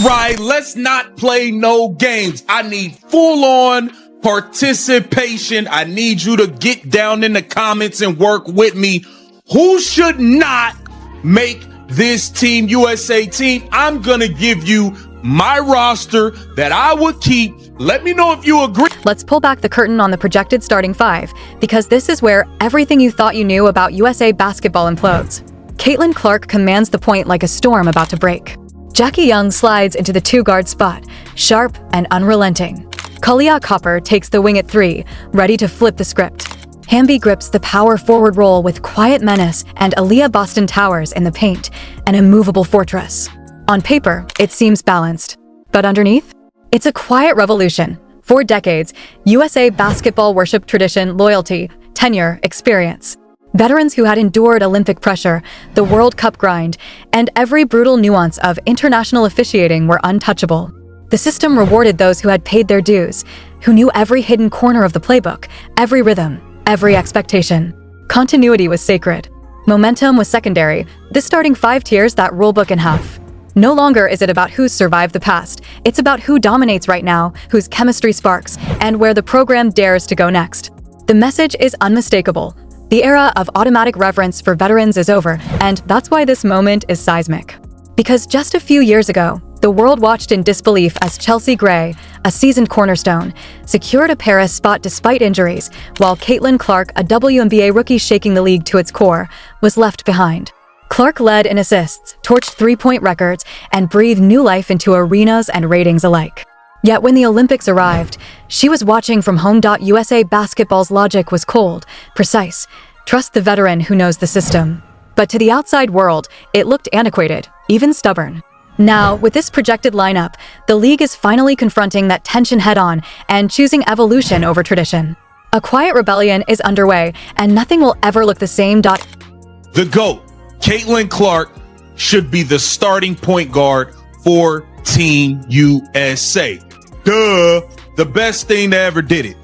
Right, let's not play no games. I need full-on participation. I need you to get down in the comments and work with me. Who should not make this Team USA team? I'm going to give you my roster that I would keep. Let me know if you agree. Let's pull back the curtain on the projected starting five, because this is where everything you thought you knew about USA basketball implodes. Caitlin Clark commands the point like a storm about to break. Jackie Young slides into the two-guard spot, sharp and unrelenting. Kalia Copper takes the wing at 3, ready to flip the script. Hamby grips the power forward role with quiet menace and Aaliyah Boston Towers in the paint, an immovable fortress. On paper, it seems balanced. But underneath? It's a quiet revolution. For decades, USA basketball worshiped tradition, loyalty, tenure, experience. Veterans who had endured Olympic pressure, the World Cup grind, and every brutal nuance of international officiating were untouchable. The system rewarded those who had paid their dues, who knew every hidden corner of the playbook, every rhythm, every expectation. Continuity was sacred. Momentum was secondary. This starting five tears that rulebook in half. No longer is it about who's survived the past. It's about who dominates right now, whose chemistry sparks, and where the program dares to go next. The message is unmistakable. The era of automatic reverence for veterans is over, and that's why this moment is seismic. Because just a few years ago, the world watched in disbelief as Chelsea Gray, a seasoned cornerstone, secured a Paris spot despite injuries, while Caitlin Clark, a WNBA rookie shaking the league to its core, was left behind. Clark led in assists, torched three-point records, and breathed new life into arenas and ratings alike. Yet when the Olympics arrived, she was watching from home. USA basketball's logic was cold, precise. Trust the veteran who knows the system. But to the outside world, it looked antiquated, even stubborn. Now, with this projected lineup, the league is finally confronting that tension head-on and choosing evolution over tradition. A quiet rebellion is underway, and nothing will ever look the same. The GOAT, Caitlin Clark, should be the starting point guard for Team USA. Duh, the best thing that ever did it.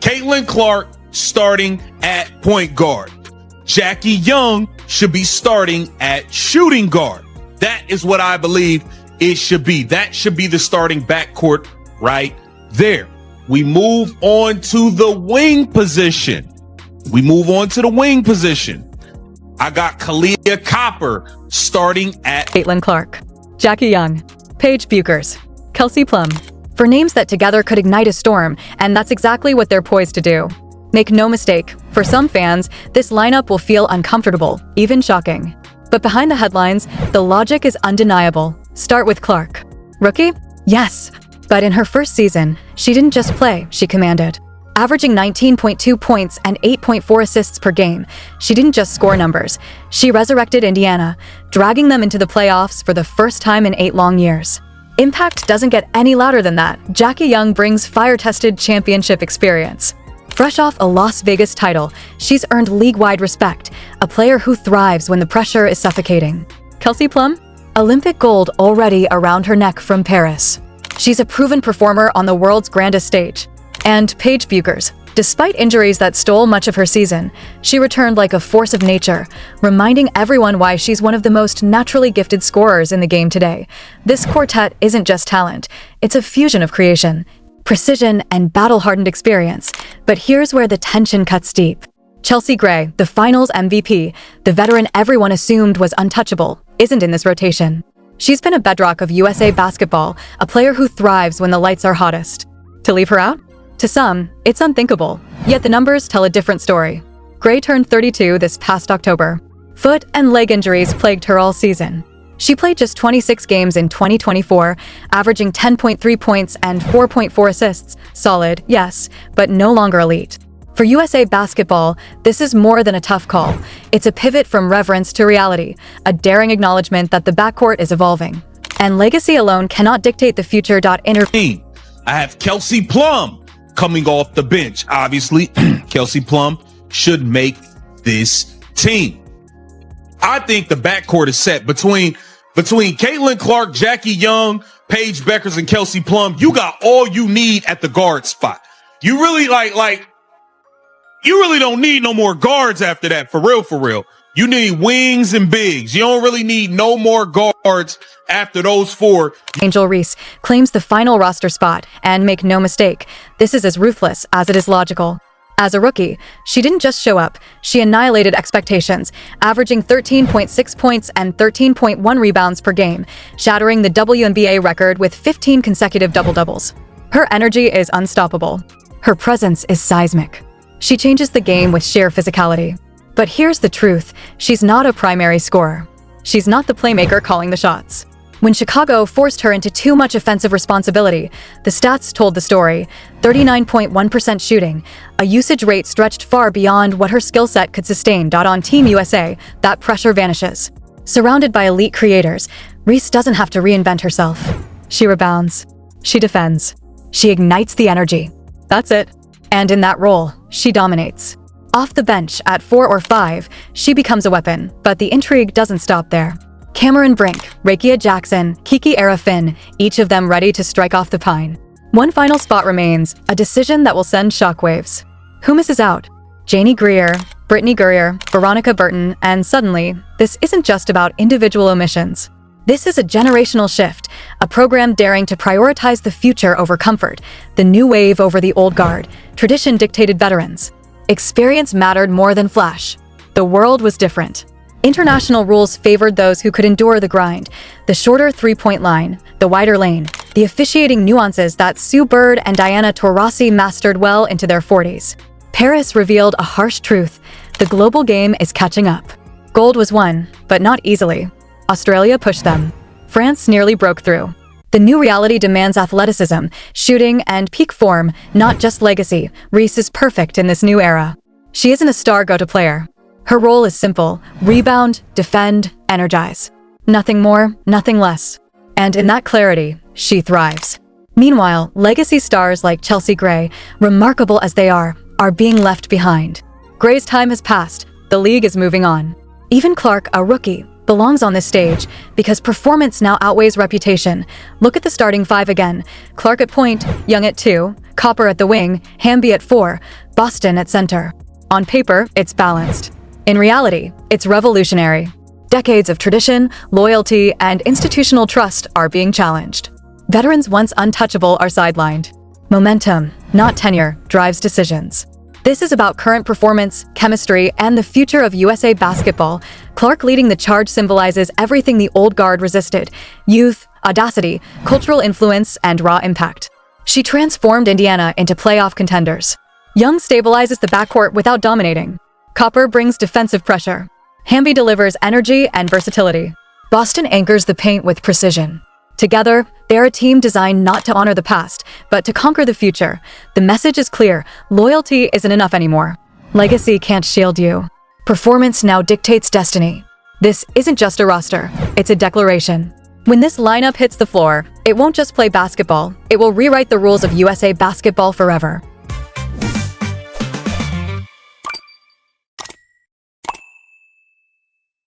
Caitlin Clark starting at point guard. Jackie Young should be starting at shooting guard. That is what I believe it should be. That should be the starting backcourt right there. We move on to the wing position. I got Kalia Copper starting at Caitlin Clark, Jackie Young, Paige Buchers, Kelsey Plum. For names that together could ignite a storm, and that's exactly what they're poised to do. Make no mistake, for some fans, this lineup will feel uncomfortable, even shocking. But behind the headlines, the logic is undeniable. Start with Clark. Rookie? Yes. But in her first season, she didn't just play, she commanded. Averaging 19.2 points and 8.4 assists per game, she didn't just score numbers. She resurrected Indiana, dragging them into the playoffs for the first time in 8 long years. Impact doesn't get any louder than that. Jackie Young brings fire-tested championship experience. Fresh off a Las Vegas title, she's earned league-wide respect, a player who thrives when the pressure is suffocating. Kelsey Plum? Olympic gold already around her neck from Paris. She's a proven performer on the world's grandest stage. And Paige Buchers. Despite injuries that stole much of her season, she returned like a force of nature, reminding everyone why she's one of the most naturally gifted scorers in the game today. This quartet isn't just talent, it's a fusion of creation, precision, and battle-hardened experience. But here's where the tension cuts deep. Chelsea Gray, the finals MVP, the veteran everyone assumed was untouchable, isn't in this rotation. She's been a bedrock of USA basketball, a player who thrives when the lights are hottest. To leave her out? To some, it's unthinkable, yet the numbers tell a different story. Gray turned 32 this past October. Foot and leg injuries plagued her all season. She played just 26 games in 2024, averaging 10.3 points and 4.4 assists. Solid, yes, but no longer elite. For USA basketball, this is more than a tough call. It's a pivot from reverence to reality, a daring acknowledgement that the backcourt is evolving. And legacy alone cannot dictate the future. I have Kelsey Plum coming off the bench. Obviously, Kelsey Plum should make this team. I think the backcourt is set between Caitlin Clark, Jackie Young, Paige Buchers, and Kelsey Plum. You got all you need at the guard spot. You really you really don't need no more guards after that, for real. You need wings and bigs. You don't really need no more guards after those four. Angel Reese claims the final roster spot, and make no mistake, this is as ruthless as it is logical. As a rookie, she didn't just show up, she annihilated expectations, averaging 13.6 points and 13.1 rebounds per game, shattering the WNBA record with 15 consecutive double-doubles. Her energy is unstoppable. Her presence is seismic. She changes the game with sheer physicality. But here's the truth, she's not a primary scorer. She's not the playmaker calling the shots. When Chicago forced her into too much offensive responsibility, the stats told the story: 39.1% shooting, a usage rate stretched far beyond what her skill set could sustain. On Team USA, that pressure vanishes. Surrounded by elite creators, Reese doesn't have to reinvent herself. She rebounds. She defends. She ignites the energy. That's it. And in that role, she dominates. Off the bench at 4 or 5, she becomes a weapon, but the intrigue doesn't stop there. Cameron Brink, Rakia Jackson, Kiki Arafin, each of them ready to strike off the pine. One final spot remains, a decision that will send shockwaves. Who misses out? Janie Greer, Brittany Gurrier, Veronica Burton, and suddenly, this isn't just about individual omissions. This is a generational shift, a program daring to prioritize the future over comfort, the new wave over the old guard, tradition-dictated veterans. Experience mattered more than flash. The world was different. International rules favored those who could endure the grind, the shorter three-point line, the wider lane, the officiating nuances that Sue Bird and Diana Taurasi mastered well into their 40s. Paris revealed a harsh truth: the global game is catching up. Gold was won, but not easily. Australia pushed them. France nearly broke through. The new reality demands athleticism, shooting, and peak form, not just legacy. Reese is perfect in this new era. She isn't a star go-to player. Her role is simple: rebound, defend, energize. Nothing more, nothing less. And in that clarity, she thrives. Meanwhile, legacy stars like Chelsea Gray, remarkable as they are being left behind. Gray's time has passed. The league is moving on. Even Clark, a rookie, belongs on this stage because performance now outweighs reputation. Look at the starting 5 again. Clark at point, Young at 2, Copper at the wing, Hamby at 4, Boston at center. On paper, it's balanced. In reality, it's revolutionary. Decades of tradition, loyalty, and institutional trust are being challenged. Veterans once untouchable are sidelined. Momentum, not tenure, drives decisions. This is about current performance, chemistry, and the future of USA basketball. Clark leading the charge symbolizes everything the old guard resisted: youth, audacity, cultural influence, and raw impact. She transformed Indiana into playoff contenders. Young stabilizes the backcourt without dominating. Copper brings defensive pressure. Hamby delivers energy and versatility. Boston anchors the paint with precision. Together, they're a team designed not to honor the past, but to conquer the future. The message is clear: loyalty isn't enough anymore. Legacy can't shield you. Performance now dictates destiny. This isn't just a roster, it's a declaration. When this lineup hits the floor, it won't just play basketball, it will rewrite the rules of USA basketball forever.